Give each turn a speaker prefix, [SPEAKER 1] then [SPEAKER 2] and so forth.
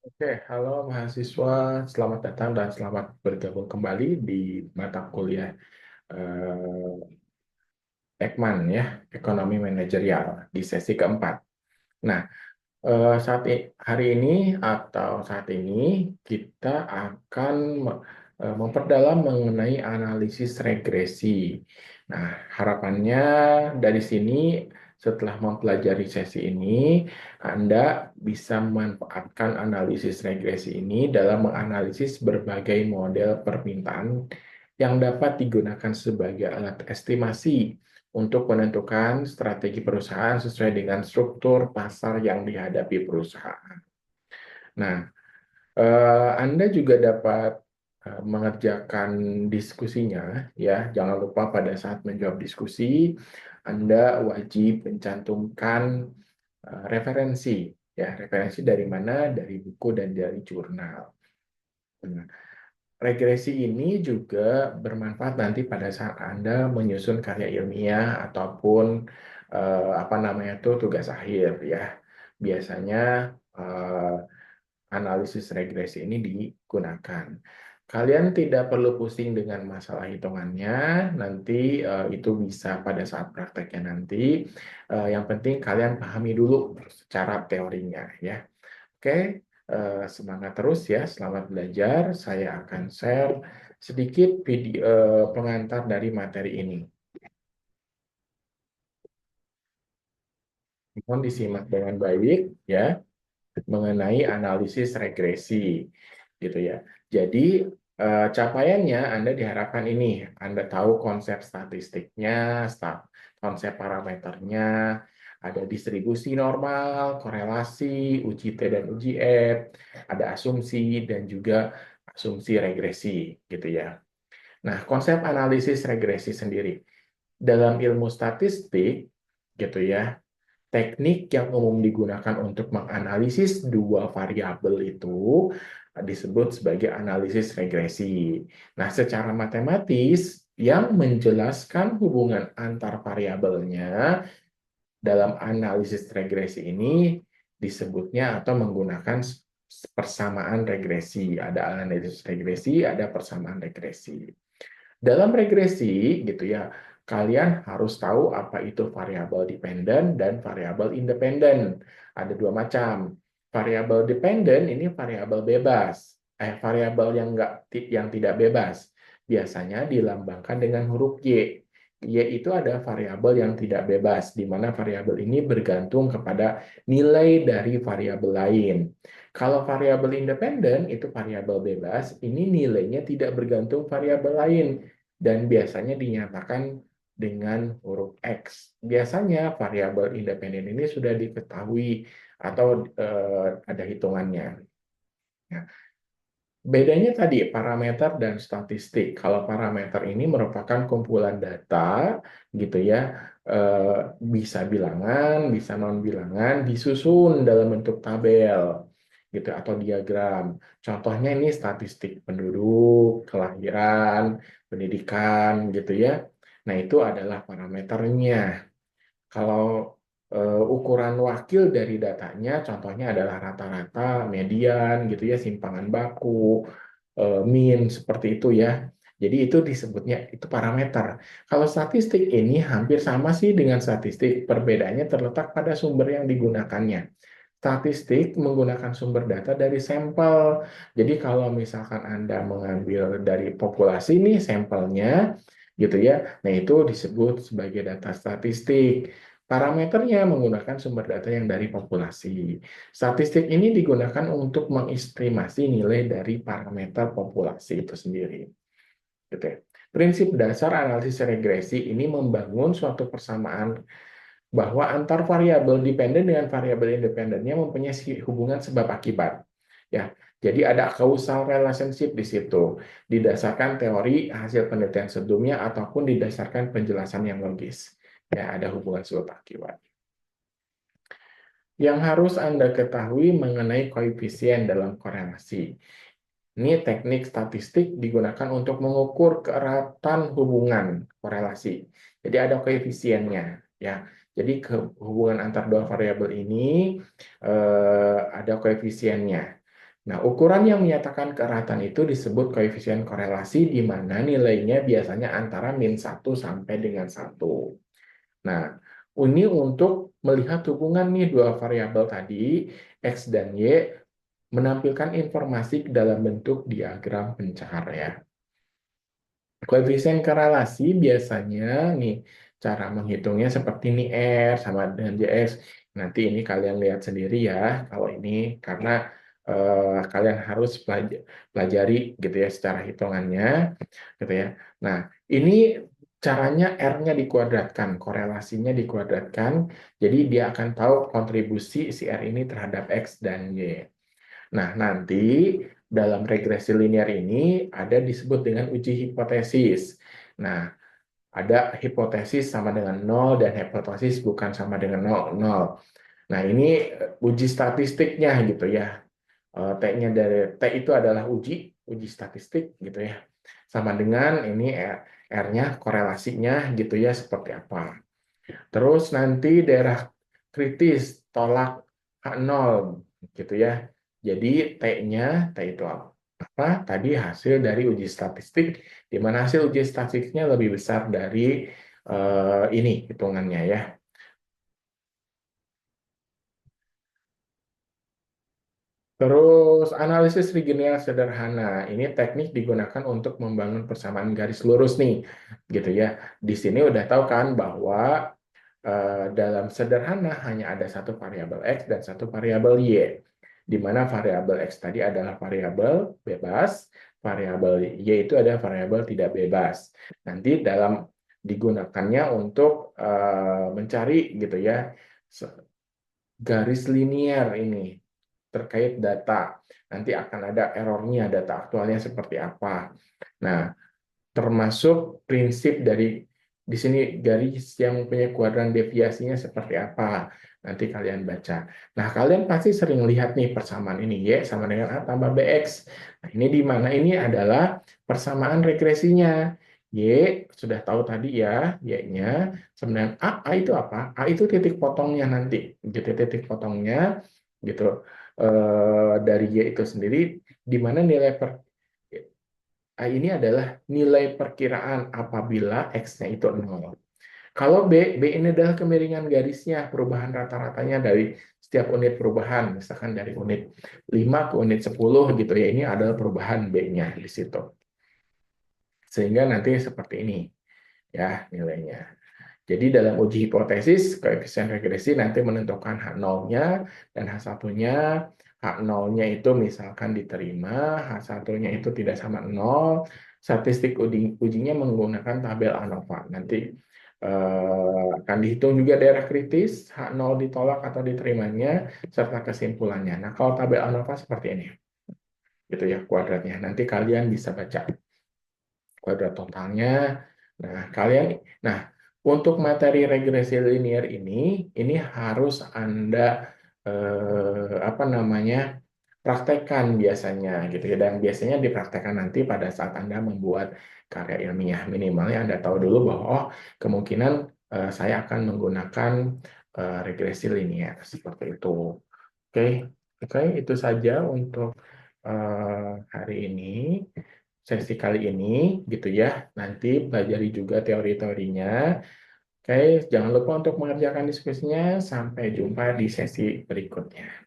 [SPEAKER 1] Oke, halo mahasiswa, selamat datang dan selamat bergabung kembali di mata kuliah eh, Ekman ya, Ekonomi Manajerial di sesi keempat. Nah, hari ini atau saat ini kita akan memperdalam mengenai analisis regresi. Nah, harapannya dari sini setelah mempelajari sesi ini, Anda bisa memanfaatkan analisis regresi ini dalam menganalisis berbagai model permintaan yang dapat digunakan sebagai alat estimasi untuk menentukan strategi perusahaan sesuai dengan struktur pasar yang dihadapi perusahaan. Nah, Anda juga dapat mengerjakan diskusinya, ya. Jangan lupa pada saat menjawab diskusi, Anda wajib mencantumkan referensi, ya. Referensi dari mana? Dari buku dan dari jurnal. Nah, regresi ini juga bermanfaat nanti pada saat Anda menyusun karya ilmiah ataupun apa namanya itu tugas akhir ya. Biasanya eh, analisis regresi ini digunakan. Kalian tidak perlu pusing dengan masalah hitungannya, nanti itu bisa pada saat prakteknya nanti. Yang penting kalian pahami dulu secara teorinya ya. Oke, semangat terus ya, selamat belajar. Saya akan share sedikit video pengantar dari materi ini. Mohon disimak dengan baik ya, mengenai analisis regresi, gitu ya. Jadi capaiannya Anda diharapkan ini, Anda tahu konsep statistiknya, konsep parameternya, ada distribusi normal, korelasi, uji T dan uji F, ada asumsi dan juga asumsi regresi, gitu ya. Nah, konsep analisis regresi sendiri dalam ilmu statistik, gitu ya. Teknik yang umum digunakan untuk menganalisis dua variabel itu disebut sebagai analisis regresi. Nah, secara matematis yang menjelaskan hubungan antar variabelnya dalam analisis regresi ini disebutnya atau menggunakan persamaan regresi. Ada analisis regresi, ada persamaan regresi. Dalam regresi, gitu ya, kalian harus tahu apa itu variabel dependen dan variabel independen. Ada dua macam. Variabel dependen ini variabel bebas. Variabel yang tidak bebas. Biasanya dilambangkan dengan huruf Y. Y itu ada variabel yang tidak bebas, di mana variabel ini bergantung kepada nilai dari variabel lain. Kalau variabel independen itu variabel bebas, ini nilainya tidak bergantung variabel lain dan biasanya dinyatakan dengan huruf X. Biasanya variabel independen ini sudah diketahui atau ada hitungannya. Nah, bedanya tadi parameter dan statistik. Kalau parameter ini merupakan kumpulan data, gitu ya, bisa bilangan, bisa non bilangan, disusun dalam bentuk tabel, gitu atau diagram. Contohnya ini statistik penduduk, kelahiran, pendidikan, gitu ya. Nah itu adalah parameternya. Kalau ukuran wakil dari datanya, contohnya adalah rata-rata, median, gitu ya, simpangan baku, mean, seperti itu ya. Jadi itu disebutnya itu parameter. Kalau statistik ini hampir sama sih dengan statistik, perbedaannya terletak pada sumber yang digunakannya. Statistik menggunakan sumber data dari sampel. Jadi kalau misalkan Anda mengambil dari populasi nih sampelnya, gitu ya. Nah, itu disebut sebagai data statistik. Parameternya menggunakan sumber data yang dari populasi. Statistik ini digunakan untuk mengestimasi nilai dari parameter populasi itu sendiri. Gitu ya. Prinsip dasar analisis regresi ini membangun suatu persamaan bahwa antar variabel dependen dengan variabel independennya mempunyai hubungan sebab akibat. Ya, jadi ada causal relationship di situ, didasarkan teori hasil penelitian sebelumnya ataupun didasarkan penjelasan yang logis. Ya, ada hubungan sebab akibat. Yang harus Anda ketahui mengenai koefisien dalam korelasi. Ini teknik statistik digunakan untuk mengukur keeratan hubungan korelasi. Jadi ada koefisiennya, ya. Jadi hubungan antar dua variabel ini ada koefisiennya. Nah, ukuran yang menyatakan keeratan itu disebut koefisien korelasi, di mana nilainya biasanya antara -1 sampai dengan 1. Nah, ini untuk melihat hubungan nih dua variabel tadi, X dan Y, menampilkan informasi dalam bentuk diagram pencar ya. Koefisien korelasi biasanya nih cara menghitungnya seperti ini R sama dengan JX. Nanti ini kalian lihat sendiri ya kalau ini karena kalian harus pelajari gitu ya secara hitungannya gitu ya. Nah, ini caranya R-nya dikuadratkan, korelasinya dikuadratkan. Jadi dia akan tahu kontribusi si R ini terhadap X dan Y. Nah, nanti dalam regresi linear ini ada disebut dengan uji hipotesis. Nah, ada hipotesis sama dengan 0 dan hipotesis bukan sama dengan 0. Nah, ini uji statistiknya gitu ya. T-nya dari T itu adalah uji statistik gitu ya. Sama dengan ini R-nya korelasinya gitu ya seperti apa. Terus nanti daerah kritis tolak H0 gitu ya. Jadi T-nya, T itu apa? Tadi hasil dari uji statistik, di mana hasil uji statistiknya lebih besar dari ini hitungannya ya. Terus analisis linear sederhana. Ini teknik digunakan untuk membangun persamaan garis lurus nih, gitu ya. Di sini udah tahu kan bahwa dalam sederhana hanya ada satu variabel X dan satu variabel Y. Di mana variabel X tadi adalah variabel bebas, variabel Y itu adalah variabel tidak bebas. Nanti dalam digunakannya untuk mencari gitu ya garis linear ini terkait data. Nanti akan ada errornya, data aktualnya seperti apa. Nah, termasuk prinsip dari di sini garis yang punya kuadran deviasinya seperti apa. Nanti kalian baca. Nah, kalian pasti sering lihat nih persamaan ini Y sama dengan A tambah BX. Nah, ini di mana ini adalah persamaan regresinya. Y sudah tahu tadi ya, Y-nya sama dengan A itu apa? A itu titik potongnya nanti. Gitu, titik potongnya gitu. Dari Y itu sendiri, di mana nilai ini adalah nilai perkiraan apabila X-nya itu 0. Kalau B ini adalah kemiringan garisnya, perubahan rata-ratanya dari setiap unit perubahan, misalkan dari unit 5 ke unit 10 gitu ya, ini adalah perubahan B-nya di situ. Sehingga nanti seperti ini ya nilainya. Jadi dalam uji hipotesis, koefisien regresi nanti menentukan H0-nya dan H1-nya. H0-nya itu misalkan diterima, H1-nya itu tidak sama 0. Statistik ujinya menggunakan tabel ANOVA. Nanti akan dihitung juga daerah kritis, H0 ditolak atau diterimanya, serta kesimpulannya. Nah, kalau tabel ANOVA seperti ini. Gitu ya kuadratnya. Nanti kalian bisa baca kuadrat totalnya. Nah, nah, untuk materi regresi linear ini harus Anda apa namanya praktekkan biasanya gitu ya. Dan biasanya dipraktekkan nanti pada saat Anda membuat karya ilmiah. Minimalnya Anda tahu dulu bahwa oh, kemungkinan saya akan menggunakan regresi linear seperti itu. Oke, oke, itu saja untuk hari ini, sesi kali ini, gitu ya. Nanti pelajari juga teori-teorinya. Oke, jangan lupa untuk mengerjakan diskusinya. Sampai jumpa di sesi berikutnya.